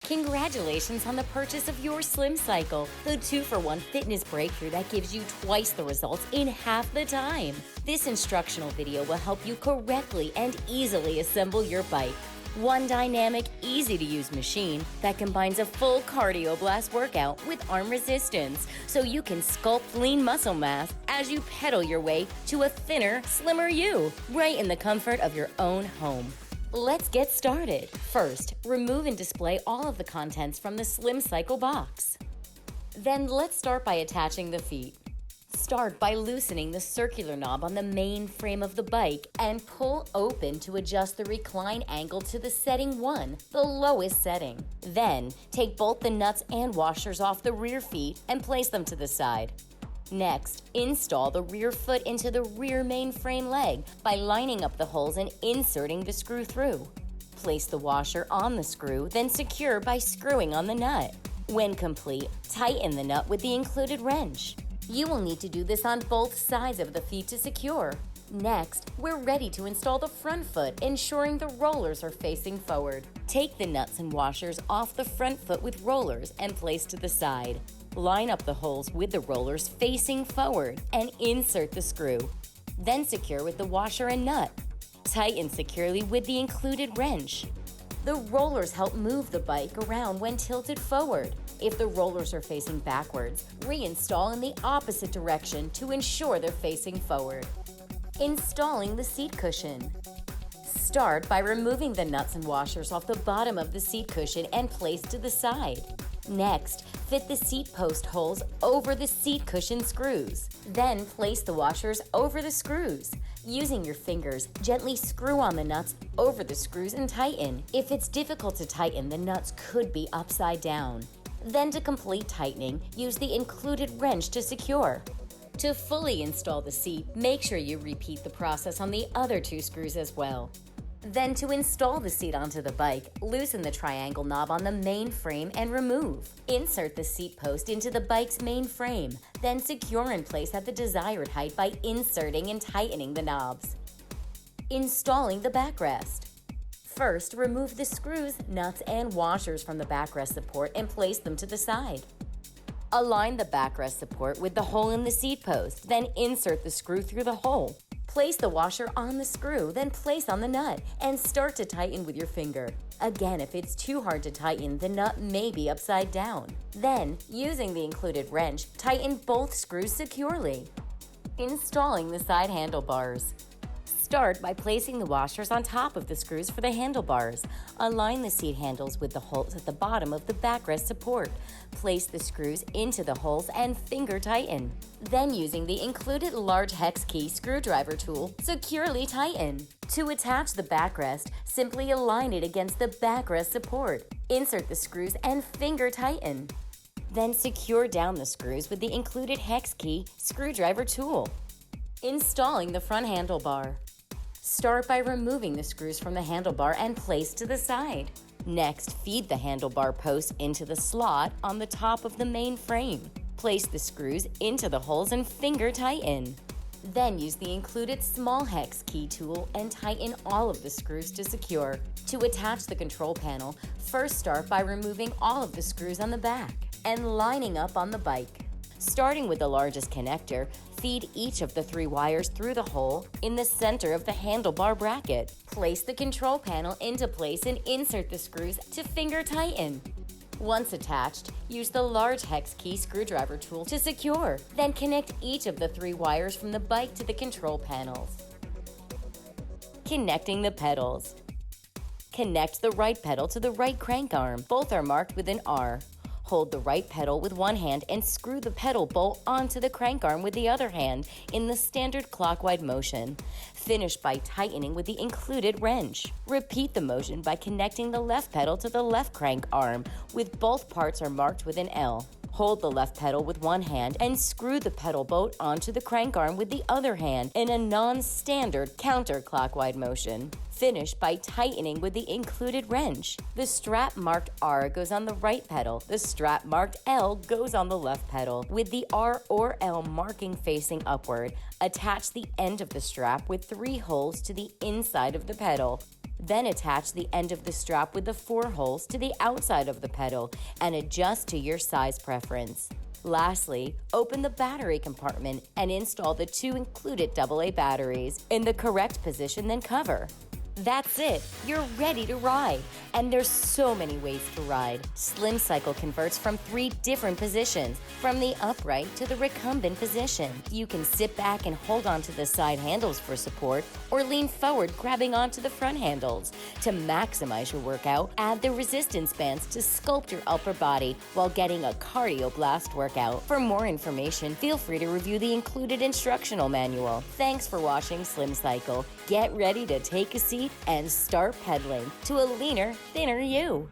Congratulations on the purchase of your Slim Cycle, the 2-for-1 fitness breakthrough that gives you twice the results in half the time. This instructional video will help you correctly and easily assemble your bike. One dynamic, easy-to-use machine that combines a full cardio blast workout with arm resistance, so you can sculpt lean muscle mass as you pedal your way to a thinner, slimmer you, right in the comfort of your own home. Let's get started. First, remove and display all of the contents from the Slim Cycle box. Then let's start by attaching the feet. Start by loosening the circular knob on the main frame of the bike and pull open to adjust the recline angle to the setting 1, the lowest setting. Then, take both the nuts and washers off the rear feet and place them to the side. Next, install the rear foot into the rear mainframe leg by lining up the holes and inserting the screw through. Place the washer on the screw, then secure by screwing on the nut. When complete, tighten the nut with the included wrench. You will need to do this on both sides of the feet to secure. Next, we're ready to install the front foot, ensuring the rollers are facing forward. Take the nuts and washers off the front foot with rollers and place to the side. Line up the holes with the rollers facing forward and insert the screw. Then secure with the washer and nut. Tighten securely with the included wrench. The rollers help move the bike around when tilted forward. If the rollers are facing backwards, reinstall in the opposite direction to ensure they're facing forward. Installing the seat cushion. Start by removing the nuts and washers off the bottom of the seat cushion and place to the side. Next, fit the seat post holes over the seat cushion screws. Then place the washers over the screws. Using your fingers, gently screw on the nuts over the screws and tighten. If it's difficult to tighten, the nuts could be upside down. Then to complete tightening, use the included wrench to secure. To fully install the seat, make sure you repeat the process on the other 2 screws as well. Then to install the seat onto the bike, loosen the triangle knob on the main frame and remove. Insert the seat post into the bike's main frame, then secure in place at the desired height by inserting and tightening the knobs. Installing the backrest. First, remove the screws, nuts, and washers from the backrest support and place them to the side. Align the backrest support with the hole in the seat post, then insert the screw through the hole. Place the washer on the screw, then place on the nut, and start to tighten with your finger. Again, if it's too hard to tighten, the nut may be upside down. Then, using the included wrench, tighten both screws securely. Installing the side handlebars. Start by placing the washers on top of the screws for the handlebars. Align the seat handles with the holes at the bottom of the backrest support. Place the screws into the holes and finger tighten. Then, using the included large hex key screwdriver tool, securely tighten. To attach the backrest, simply align it against the backrest support. Insert the screws and finger tighten. Then secure down the screws with the included hex key screwdriver tool. Installing the front handlebar. Start by removing the screws from the handlebar and place to the side. Next, feed the handlebar post into the slot on the top of the main frame. Place the screws into the holes and finger tighten. Then use the included small hex key tool and tighten all of the screws to secure. To attach the control panel, first start by removing all of the screws on the back and lining up on the bike. Starting with the largest connector, feed each of the 3 wires through the hole in the center of the handlebar bracket. Place the control panel into place and insert the screws to finger tighten. Once attached, use the large hex key screwdriver tool to secure. Then connect each of the 3 wires from the bike to the control panels. Connecting the pedals. Connect the right pedal to the right crank arm. Both are marked with an R. Hold the right pedal with one hand and screw the pedal bolt onto the crank arm with the other hand in the standard clockwise motion. Finish by tightening with the included wrench. Repeat the motion by connecting the left pedal to the left crank arm with both parts are marked with an L. Hold the left pedal with one hand and screw the pedal bolt onto the crank arm with the other hand in a non-standard counterclockwise motion. Finish by tightening with the included wrench. The strap marked R goes on the right pedal. The strap marked L goes on the left pedal. With the R or L marking facing upward, attach the end of the strap with 3 holes to the inside of the pedal. Then attach the end of the strap with the 4 holes to the outside of the pedal and adjust to your size preference. Lastly, open the battery compartment and install the 2 included AA batteries in the correct position, then cover. That's it, you're ready to ride. And there's so many ways to ride. Slim Cycle converts from 3 different positions, from the upright to the recumbent position. You can sit back and hold onto the side handles for support, or lean forward grabbing onto the front handles. To maximize your workout, add the resistance bands to sculpt your upper body while getting a cardio blast workout. For more information, feel free to review the included instructional manual. Thanks for watching Slim Cycle. Get ready to take a seat and start pedaling to a leaner, thinner you.